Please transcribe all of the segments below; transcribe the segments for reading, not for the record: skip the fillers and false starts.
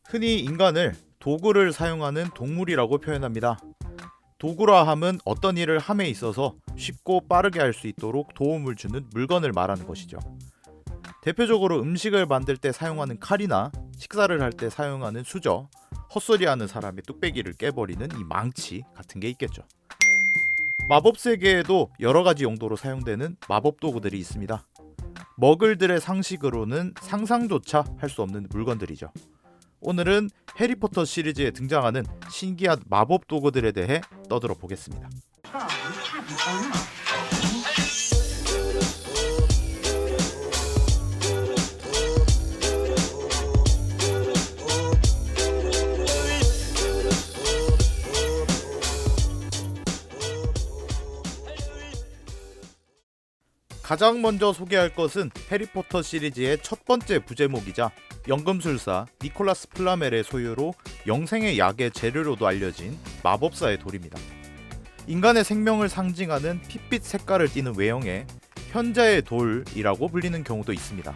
흔히 인간을 도구를 사용하는 동물이라고 표현합니다. 도구라 함은 어떤 일을 함에 있어서 쉽고 빠르게 할 수 있도록 도움을 주는 물건을 말하는 것이죠. 대표적으로 음식을 만들 때 사용하는 칼이나 식사를 할 때 사용하는 수저, 헛소리하는 사람의 뚝배기를 깨버리는 이 망치 같은 게 있겠죠. 마법 세계에도 여러 가지 용도로 사용되는 마법 도구들이 있습니다. 머글들의 상식으로는 상상조차 할 수 없는 물건들이죠. 오늘은 해리포터 시리즈에 등장하는 신기한 마법 도구들에 대해 떠들어 보겠습니다. 가장 먼저 소개할 것은 해리포터 시리즈의 첫 번째 부제목이자 연금술사 니콜라스 플라멜의 소유로 영생의 약의 재료로도 알려진 마법사의 돌입니다. 인간의 생명을 상징하는 핏빛 색깔을 띠는 외형에 현자의 돌이라고 불리는 경우도 있습니다.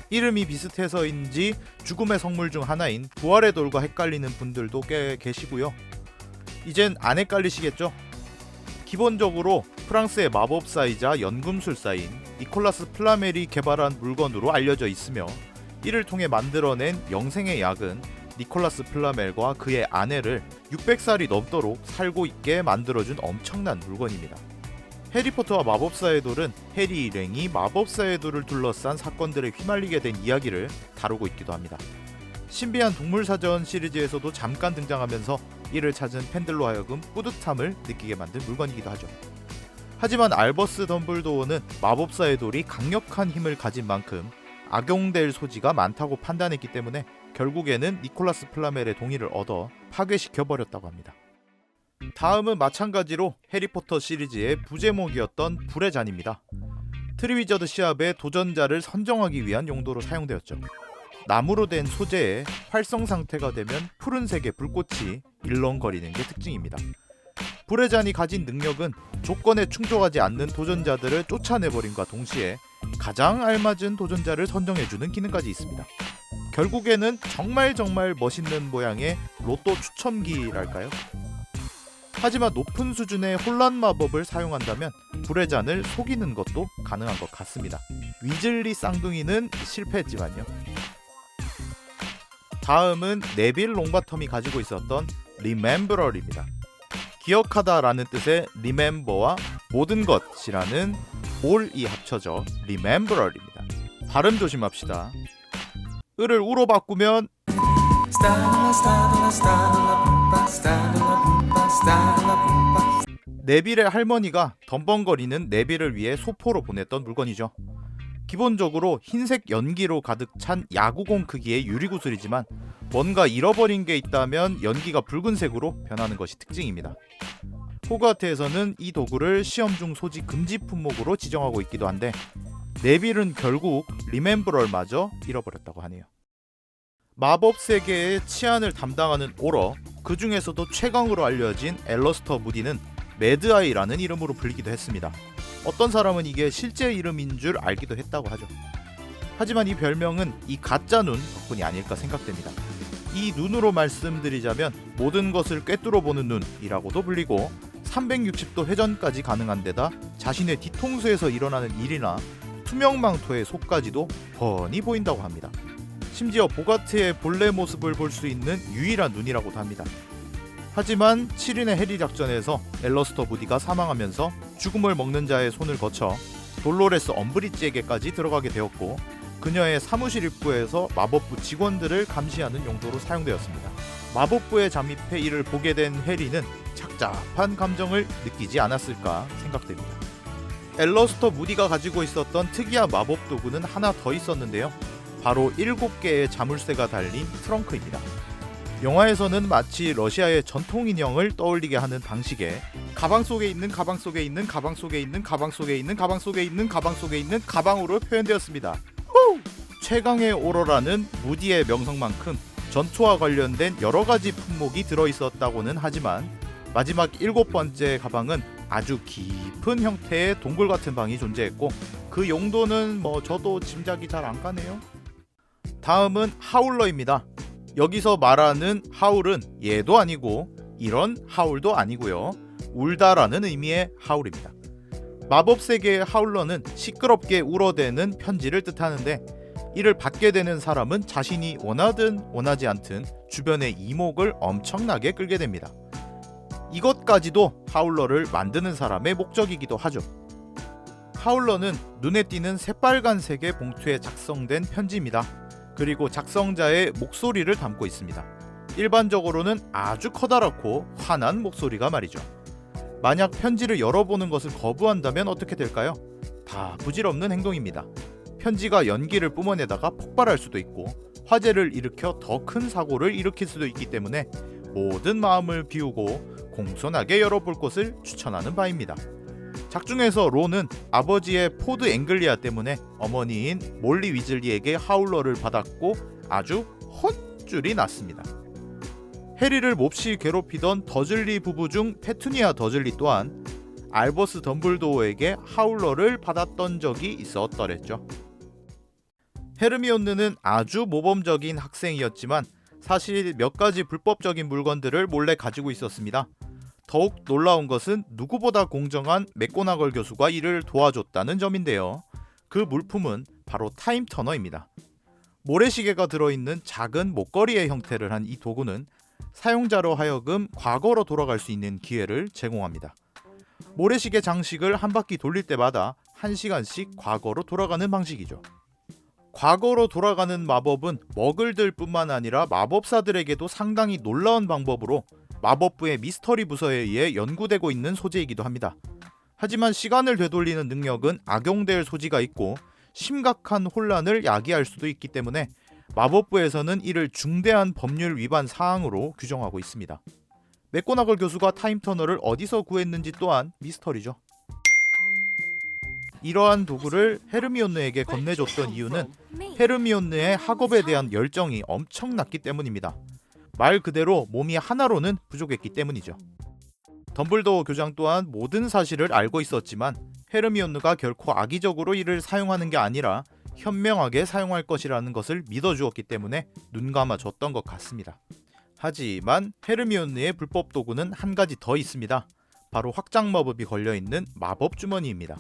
이름이 비슷해서인지 죽음의 성물 중 하나인 부활의 돌과 헷갈리는 분들도 꽤 계시고요. 이젠 안 헷갈리시겠죠? 기본적으로 프랑스의 마법사이자 연금술사인 니콜라스 플라멜이 개발한 물건으로 알려져 있으며 이를 통해 만들어낸 영생의 약은 니콜라스 플라멜과 그의 아내를 600살이 넘도록 살고 있게 만들어준 엄청난 물건입니다. 해리포터와 마법사의 돌은 해리 일행이 마법사의 돌을 둘러싼 사건들에 휘말리게 된 이야기를 다루고 있기도 합니다. 신비한 동물사전 시리즈에서도 잠깐 등장하면서 이를 찾은 팬들로 하여금 뿌듯함을 느끼게 만든 물건이기도 하죠. 하지만 알버스 덤블도어는 마법사의 돌이 강력한 힘을 가진 만큼 악용될 소지가 많다고 판단했기 때문에 결국에는 니콜라스 플라멜의 동의를 얻어 파괴시켜버렸다고 합니다. 다음은 마찬가지로 해리포터 시리즈의 부제목이었던 불의 잔입니다. 트리위저드 시합의 도전자를 선정하기 위한 용도로 사용되었죠. 나무로 된 소재에 활성 상태가 되면 푸른색의 불꽃이 일렁거리는 게 특징입니다. 불의 잔이 가진 능력은 조건에 충족하지 않는 도전자들을 쫓아내버림과 동시에 가장 알맞은 도전자를 선정해주는 기능까지 있습니다. 결국에는 정말 멋있는 모양의 로또 추첨기랄까요? 하지만 높은 수준의 혼란 마법을 사용한다면 불의 잔을 속이는 것도 가능한 것 같습니다. 위즐리 쌍둥이는 실패했지만요. 다음은 네빌 롱바텀이 가지고 있었던 리멤버럴입니다. 기억하다 라는 뜻의 리멤버와 모든 것이라는 올이 합쳐져 리멤버럴입니다. 발음 조심합시다. 을을 우로 바꾸면 네빌의 할머니가 덤벙거리는 네빌을 위해 소포로 보냈던 물건이죠. 기본적으로 흰색 연기로 가득 찬 야구공 크기의 유리구슬이지만 뭔가 잃어버린 게 있다면 연기가 붉은색으로 변하는 것이 특징입니다. 호그와트에서는 이 도구를 시험 중 소지 금지 품목으로 지정하고 있기도 한데 네빌은 결국 리멤버럴마저 잃어버렸다고 하네요. 마법 세계의 치안을 담당하는 오러, 그 중에서도 최강으로 알려진 엘러스터 무디는 매드아이라는 이름으로 불리기도 했습니다. 어떤 사람은 이게 실제 이름인 줄 알기도 했다고 하죠. 하지만 이 별명은 이 가짜 눈 덕분이 아닐까 생각됩니다. 이 눈으로 말씀드리자면 모든 것을 꿰뚫어 보는 눈이라고도 불리고 360도 회전까지 가능한 데다 자신의 뒤통수에서 일어나는 일이나 투명망토의 속까지도 훤히 보인다고 합니다. 심지어 보가트의 본래 모습을 볼 수 있는 유일한 눈이라고도 합니다. 하지만 7인의 해리 작전에서 엘러스터 무디가 사망하면서 죽음을 먹는 자의 손을 거쳐 돌로레스 엄브리지에게까지 들어가게 되었고 그녀의 사무실 입구에서 마법부 직원들을 감시하는 용도로 사용되었습니다. 마법부에 잠입해 이를 보게 된 해리는 착잡한 감정을 느끼지 않았을까 생각됩니다. 엘러스터 무디가 가지고 있었던 특이한 마법 도구는 하나 더 있었는데요. 바로 7개의 자물쇠가 달린 트렁크입니다. 영화에서는 마치 러시아의 전통 인형을 떠올리게 하는 방식의 가방 속에 있는 가방 속에 있는 가방 속에 있는 가방 속에 있는 가방 속에 있는 가방 속에 있는 가방으로 표현되었습니다. 최강의 오러라는 무디의 명성만큼 전투와 관련된 여러가지 품목이 들어있었다고는 하지만 마지막 7번째 가방은 아주 깊은 형태의 동굴 같은 방이 존재했고 그 용도는 저도 짐작이 잘 안 가네요. 다음은 하울러입니다. 여기서 말하는 하울은 얘도 아니고 이런 하울도 아니고요. 울다라는 의미의 하울입니다. 마법 세계의 하울러는 시끄럽게 울어대는 편지를 뜻하는데, 이를 받게 되는 사람은 자신이 원하든 원하지 않든 주변의 이목을 엄청나게 끌게 됩니다. 이것까지도 하울러를 만드는 사람의 목적이기도 하죠. 하울러는 눈에 띄는 새빨간색의 봉투에 작성된 편지입니다. 그리고 작성자의 목소리를 담고 있습니다. 일반적으로는 아주 커다랗고 환한 목소리가 말이죠. 만약 편지를 열어보는 것을 거부한다면 어떻게 될까요? 다 부질없는 행동입니다. 편지가 연기를 뿜어내다가 폭발할 수도 있고 화재를 일으켜 더 큰 사고를 일으킬 수도 있기 때문에 모든 마음을 비우고 공손하게 열어볼 것을 추천하는 바입니다. 작중에서 론은 아버지의 포드 앵글리아 때문에 어머니인 몰리 위즐리에게 하울러를 받았고 아주 혼쭐이 났습니다. 해리를 몹시 괴롭히던 더즐리 부부 중 페투니아 더즐리 또한 알버스 덤블도어에게 하울러를 받았던 적이 있었더랬죠. 헤르미온느는 아주 모범적인 학생이었지만 사실 몇 가지 불법적인 물건들을 몰래 가지고 있었습니다. 더욱 놀라운 것은 누구보다 공정한 맥고나걸 교수가 이를 도와줬다는 점인데요. 그 물품은 바로 타임 터너입니다. 모래시계가 들어있는 작은 목걸이의 형태를 한 이 도구는 사용자로 하여금 과거로 돌아갈 수 있는 기회를 제공합니다. 모래시계 장식을 한 바퀴 돌릴 때마다 1시간씩 과거로 돌아가는 방식이죠. 과거로 돌아가는 마법은 머글들 뿐만 아니라 마법사들에게도 상당히 놀라운 방법으로 마법부의 미스터리 부서에 의해 연구되고 있는 소재이기도 합니다. 하지만 시간을 되돌리는 능력은 악용될 소지가 있고 심각한 혼란을 야기할 수도 있기 때문에 마법부에서는 이를 중대한 법률 위반 사항으로 규정하고 있습니다. 맥고나걸 교수가 타임터너를 어디서 구했는지 또한 미스터리죠. 이러한 도구를 헤르미온느에게 건네줬던 이유는 헤르미온느의 학업에 대한 열정이 엄청났기 때문입니다. 말 그대로 몸이 하나로는 부족했기 때문이죠. 덤블도어 교장 또한 모든 사실을 알고 있었지만 헤르미온느가 결코 악의적으로 이를 사용하는 게 아니라 현명하게 사용할 것이라는 것을 믿어주었기 때문에 눈감아 줬던 것 같습니다. 하지만 헤르미온느의 불법 도구는 한 가지 더 있습니다. 바로 확장 마법이 걸려있는 마법 주머니입니다.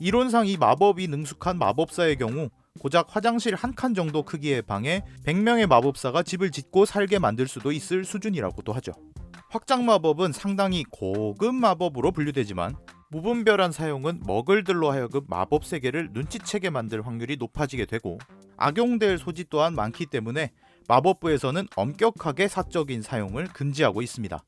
이론상 이 마법이 능숙한 마법사의 경우 고작 화장실 한 칸 정도 크기의 방에 100명의 마법사가 집을 짓고 살게 만들 수도 있을 수준이라고도 하죠. 확장 마법은 상당히 고급 마법으로 분류되지만 무분별한 사용은 머글들로 하여금 마법 세계를 눈치채게 만들 확률이 높아지게 되고 악용될 소지 또한 많기 때문에 마법부에서는 엄격하게 사적인 사용을 금지하고 있습니다.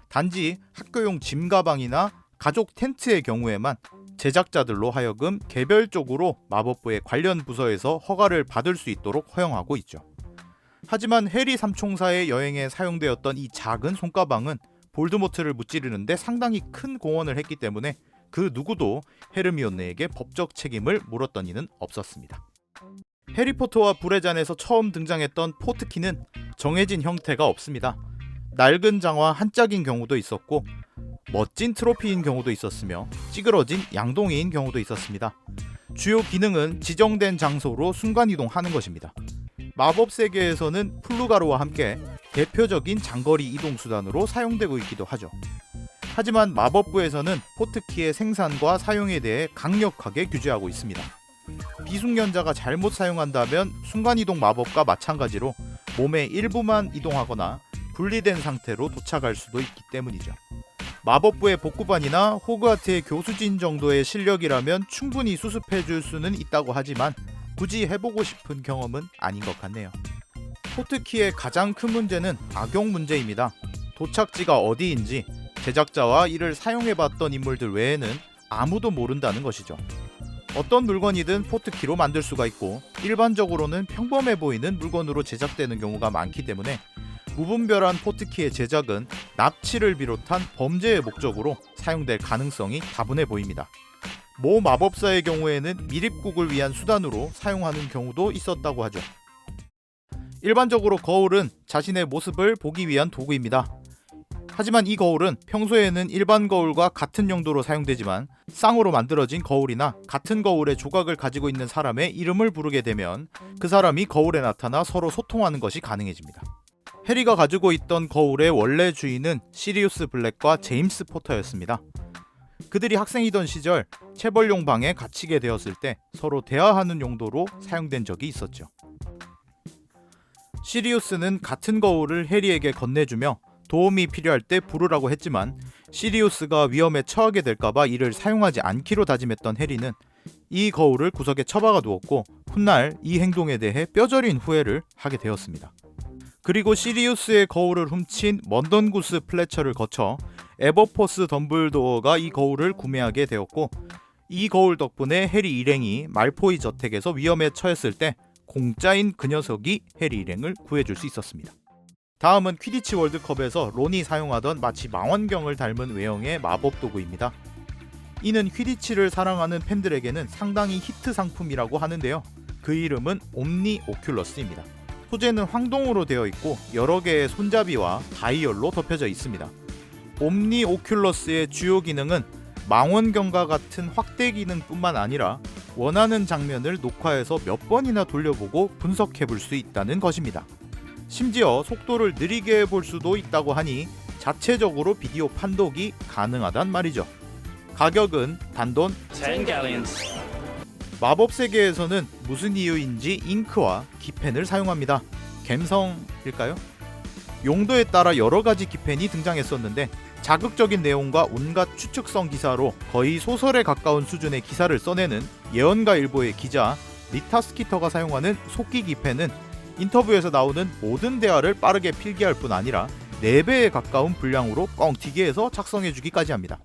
단지 학교용 짐 가방이나 가족 텐트의 경우에만 제작자들로 하여금 개별적으로 마법부의 관련 부서에서 허가를 받을 수 있도록 허용하고 있죠. 하지만 해리 삼총사의 여행에 사용되었던 이 작은 손가방은 볼드모트를 무찌르는데 상당히 큰 공헌을 했기 때문에 그 누구도 헤르미온느에게 법적 책임을 물었던 이는 없었습니다. 해리포터와 불의 잔에서 처음 등장했던 포트키는 정해진 형태가 없습니다. 낡은 장화 한 짝인 경우도 있었고 멋진 트로피인 경우도 있었으며 찌그러진 양동이인 경우도 있었습니다. 주요 기능은 지정된 장소로 순간이동하는 것입니다. 마법 세계에서는 플루가루와 함께 대표적인 장거리 이동 수단으로 사용되고 있기도 하죠. 하지만 마법부에서는 포트키의 생산과 사용에 대해 강력하게 규제하고 있습니다. 비숙련자가 잘못 사용한다면 순간이동 마법과 마찬가지로 몸의 일부만 이동하거나 분리된 상태로 도착할 수도 있기 때문이죠. 마법부의 복구반이나 호그와트의 교수진 정도의 실력이라면 충분히 수습해줄 수는 있다고 하지만 굳이 해보고 싶은 경험은 아닌 것 같네요. 포트키의 가장 큰 문제는 악용 문제입니다. 도착지가 어디인지 제작자와 이를 사용해봤던 인물들 외에는 아무도 모른다는 것이죠. 어떤 물건이든 포트키로 만들 수가 있고 일반적으로는 평범해 보이는 물건으로 제작되는 경우가 많기 때문에 무분별한 포트키의 제작은 납치를 비롯한 범죄의 목적으로 사용될 가능성이 다분해 보입니다. 모 마법사의 경우에는 밀입국을 위한 수단으로 사용하는 경우도 있었다고 하죠. 일반적으로 거울은 자신의 모습을 보기 위한 도구입니다. 하지만 이 거울은 평소에는 일반 거울과 같은 용도로 사용되지만 쌍으로 만들어진 거울이나 같은 거울의 조각을 가지고 있는 사람의 이름을 부르게 되면 그 사람이 거울에 나타나 서로 소통하는 것이 가능해집니다. 해리가 가지고 있던 거울의 원래 주인은 시리우스 블랙과 제임스 포터였습니다. 그들이 학생이던 시절 체벌용 방에 갇히게 되었을 때 서로 대화하는 용도로 사용된 적이 있었죠. 시리우스는 같은 거울을 해리에게 건네주며 도움이 필요할 때 부르라고 했지만 시리우스가 위험에 처하게 될까봐 이를 사용하지 않기로 다짐했던 해리는 이 거울을 구석에 처박아 두었고 훗날 이 행동에 대해 뼈저린 후회를 하게 되었습니다. 그리고 시리우스의 거울을 훔친 먼던구스 플래처를 거쳐 에버포스 덤블도어가 이 거울을 구매하게 되었고 이 거울 덕분에 해리 일행이 말포이 저택에서 위험에 처했을 때 공짜인 그 녀석이 해리 일행을 구해줄 수 있었습니다. 다음은 퀴디치 월드컵에서 론이 사용하던 마치 망원경을 닮은 외형의 마법 도구입니다. 이는 퀴디치를 사랑하는 팬들에게는 상당히 히트 상품이라고 하는데요. 그 이름은 옴니 오큘러스입니다. 소재는 황동으로 되어 있고 여러 개의 손잡이와 다이얼로 덮여져 있습니다. 옴니 오큘러스의 주요 기능은 망원경과 같은 확대 기능뿐만 아니라 원하는 장면을 녹화해서 몇 번이나 돌려보고 분석해 볼 수 있다는 것입니다. 심지어 속도를 느리게 볼 수도 있다고 하니 자체적으로 비디오 판독이 가능하단 말이죠. 가격은 단돈 10 마법 세계에서는 무슨 이유인지 잉크와 기펜을 사용합니다. 갬성일까요? 용도에 따라 여러 가지 기펜이 등장했었는데 자극적인 내용과 온갖 추측성 기사로 거의 소설에 가까운 수준의 기사를 써내는 예언가일보의 기자 리타 스키터가 사용하는 속기 기펜은 인터뷰에서 나오는 모든 대화를 빠르게 필기할 뿐 아니라 4배에 가까운 분량으로 뻥튀기 해서 작성해주기까지 합니다.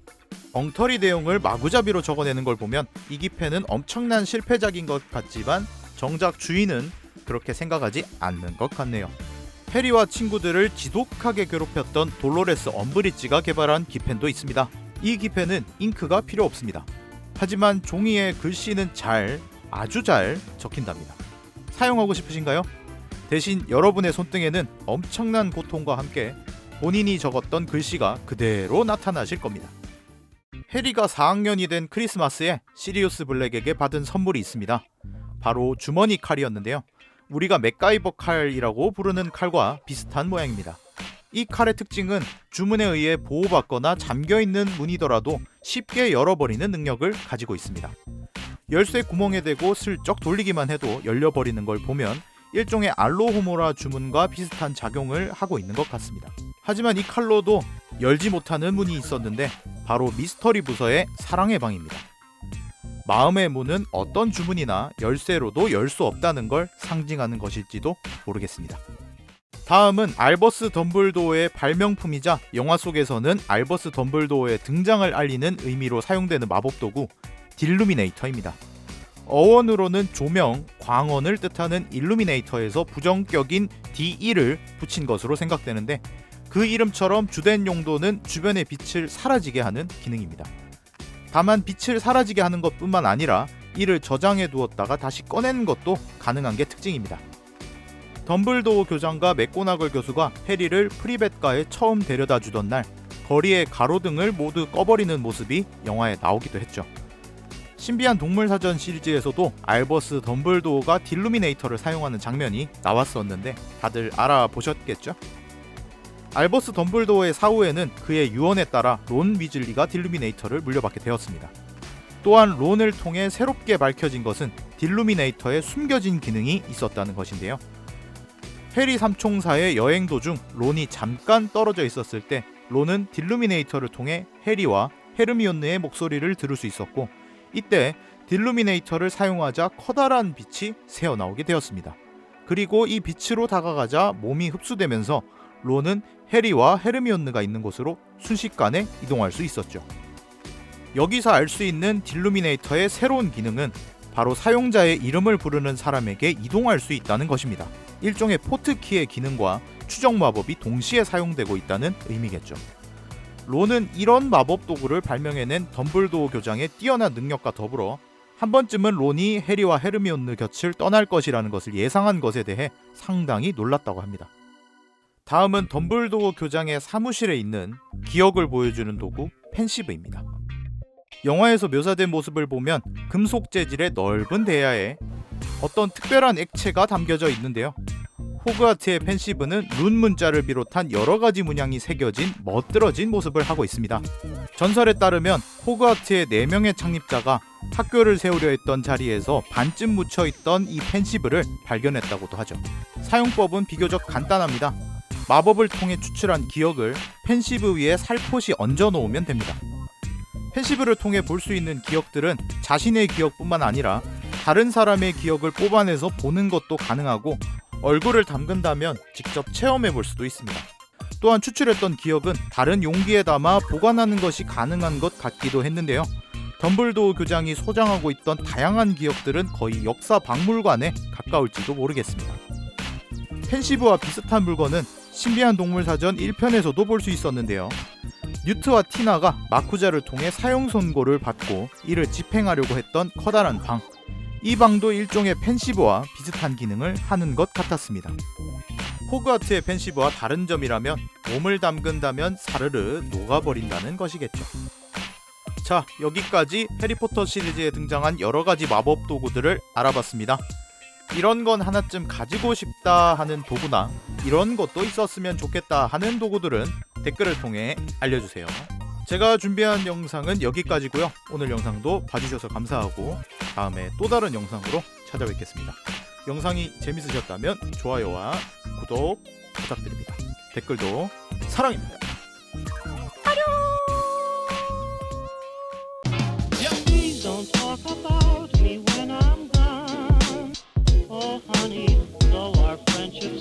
엉터리 내용을 마구잡이로 적어내는 걸 보면 이 기펜은 엄청난 실패작인 것 같지만 정작 주인은 그렇게 생각하지 않는 것 같네요. 해리와 친구들을 지독하게 괴롭혔던 돌로레스 엄브리지가 개발한 기펜도 있습니다. 이 기펜은 잉크가 필요 없습니다. 하지만 종이에 글씨는 아주 잘 적힌답니다. 사용하고 싶으신가요? 대신 여러분의 손등에는 엄청난 고통과 함께 본인이 적었던 글씨가 그대로 나타나실 겁니다. 해리가 4학년이 된 크리스마스에 시리우스 블랙에게 받은 선물이 있습니다. 바로 주머니 칼이었는데요. 우리가 맥가이버 칼이라고 부르는 칼과 비슷한 모양입니다. 이 칼의 특징은 주문에 의해 보호받거나 잠겨있는 문이더라도 쉽게 열어버리는 능력을 가지고 있습니다. 열쇠 구멍에 대고 슬쩍 돌리기만 해도 열려버리는 걸 보면 일종의 알로호모라 주문과 비슷한 작용을 하고 있는 것 같습니다. 하지만 이 칼로도 열지 못하는 문이 있었는데 바로 미스터리 부서의 사랑의 방입니다. 마음의 문은 어떤 주문이나 열쇠로도 열 수 없다는 걸 상징하는 것일지도 모르겠습니다. 다음은 알버스 덤블도어의 발명품이자 영화 속에서는 알버스 덤블도어의 등장을 알리는 의미로 사용되는 마법 도구 딜루미네이터입니다. 어원으로는 조명, 광원을 뜻하는 일루미네이터에서 부정격인 D1을 붙인 것으로 생각되는데 그 이름처럼 주된 용도는 주변의 빛을 사라지게 하는 기능입니다. 다만 빛을 사라지게 하는 것뿐만 아니라 이를 저장해 두었다가 다시 꺼내는 것도 가능한 게 특징입니다. 덤블도어 교장과 맥고나걸 교수가 해리를 프리벳가에 처음 데려다 주던 날 거리의 가로등을 모두 꺼버리는 모습이 영화에 나오기도 했죠. 신비한 동물사전 시리즈에서도 알버스 덤블도어가 딜루미네이터를 사용하는 장면이 나왔었는데 다들 알아보셨겠죠? 알버스 덤블도어의 사후에는 그의 유언에 따라 론 위즐리가 딜루미네이터를 물려받게 되었습니다. 또한 론을 통해 새롭게 밝혀진 것은 딜루미네이터에 숨겨진 기능이 있었다는 것인데요. 해리 삼총사의 여행 도중 론이 잠깐 떨어져 있었을 때 론은 딜루미네이터를 통해 해리와 헤르미온느의 목소리를 들을 수 있었고 이때 딜루미네이터를 사용하자 커다란 빛이 새어나오게 되었습니다. 그리고 이 빛으로 다가가자 몸이 흡수되면서 론은 해리와 헤르미온느가 있는 곳으로 순식간에 이동할 수 있었죠. 여기서 알 수 있는 딜루미네이터의 새로운 기능은 바로 사용자의 이름을 부르는 사람에게 이동할 수 있다는 것입니다. 일종의 포트키의 기능과 추적 마법이 동시에 사용되고 있다는 의미겠죠. 론은 이런 마법 도구를 발명해낸 덤블도어 교장의 뛰어난 능력과 더불어 한 번쯤은 론이 해리와 헤르미온느 곁을 떠날 것이라는 것을 예상한 것에 대해 상당히 놀랐다고 합니다. 다음은 덤블도어 교장의 사무실에 있는 기억을 보여주는 도구 펜시브입니다. 영화에서 묘사된 모습을 보면 금속 재질의 넓은 대야에 어떤 특별한 액체가 담겨져 있는데요. 호그와트의 펜시브는 룬 문자를 비롯한 여러가지 문양이 새겨진 멋들어진 모습을 하고 있습니다. 전설에 따르면 호그와트의 4명의 창립자가 학교를 세우려 했던 자리에서 반쯤 묻혀있던 이 펜시브를 발견했다고도 하죠. 사용법은 비교적 간단합니다. 마법을 통해 추출한 기억을 펜시브 위에 살포시 얹어 놓으면 됩니다. 펜시브를 통해 볼 수 있는 기억들은 자신의 기억뿐만 아니라 다른 사람의 기억을 뽑아내서 보는 것도 가능하고, 얼굴을 담근다면 직접 체험해 볼 수도 있습니다. 또한 추출했던 기억은 다른 용기에 담아 보관하는 것이 가능한 것 같기도 했는데요. 덤블도어 교장이 소장하고 있던 다양한 기억들은 거의 역사 박물관에 가까울지도 모르겠습니다. 펜시브와 비슷한 물건은 신비한 동물 사전 1편에서도 볼 수 있었는데요. 뉴트와 티나가 마쿠자를 통해 사용 선고를 받고 이를 집행하려고 했던 커다란 방, 이 방도 일종의 펜시브와 비슷한 기능을 하는 것 같았습니다. 호그와트의 펜시브와 다른 점이라면 몸을 담근다면 사르르 녹아버린다는 것이겠죠. 자, 여기까지 해리포터 시리즈에 등장한 여러가지 마법 도구들을 알아봤습니다. 이런 건 하나쯤 가지고 싶다 하는 도구나 이런 것도 있었으면 좋겠다 하는 도구들은 댓글을 통해 알려주세요. 제가 준비한 영상은 여기까지고요. 오늘 영상도 봐주셔서 감사하고 다음에 또 다른 영상으로 찾아뵙겠습니다. 영상이 재밌으셨다면 좋아요와 구독 부탁드립니다. 댓글도 사랑입니다. Please don't talk about me when I'm gone. Oh, honey, though our friendship's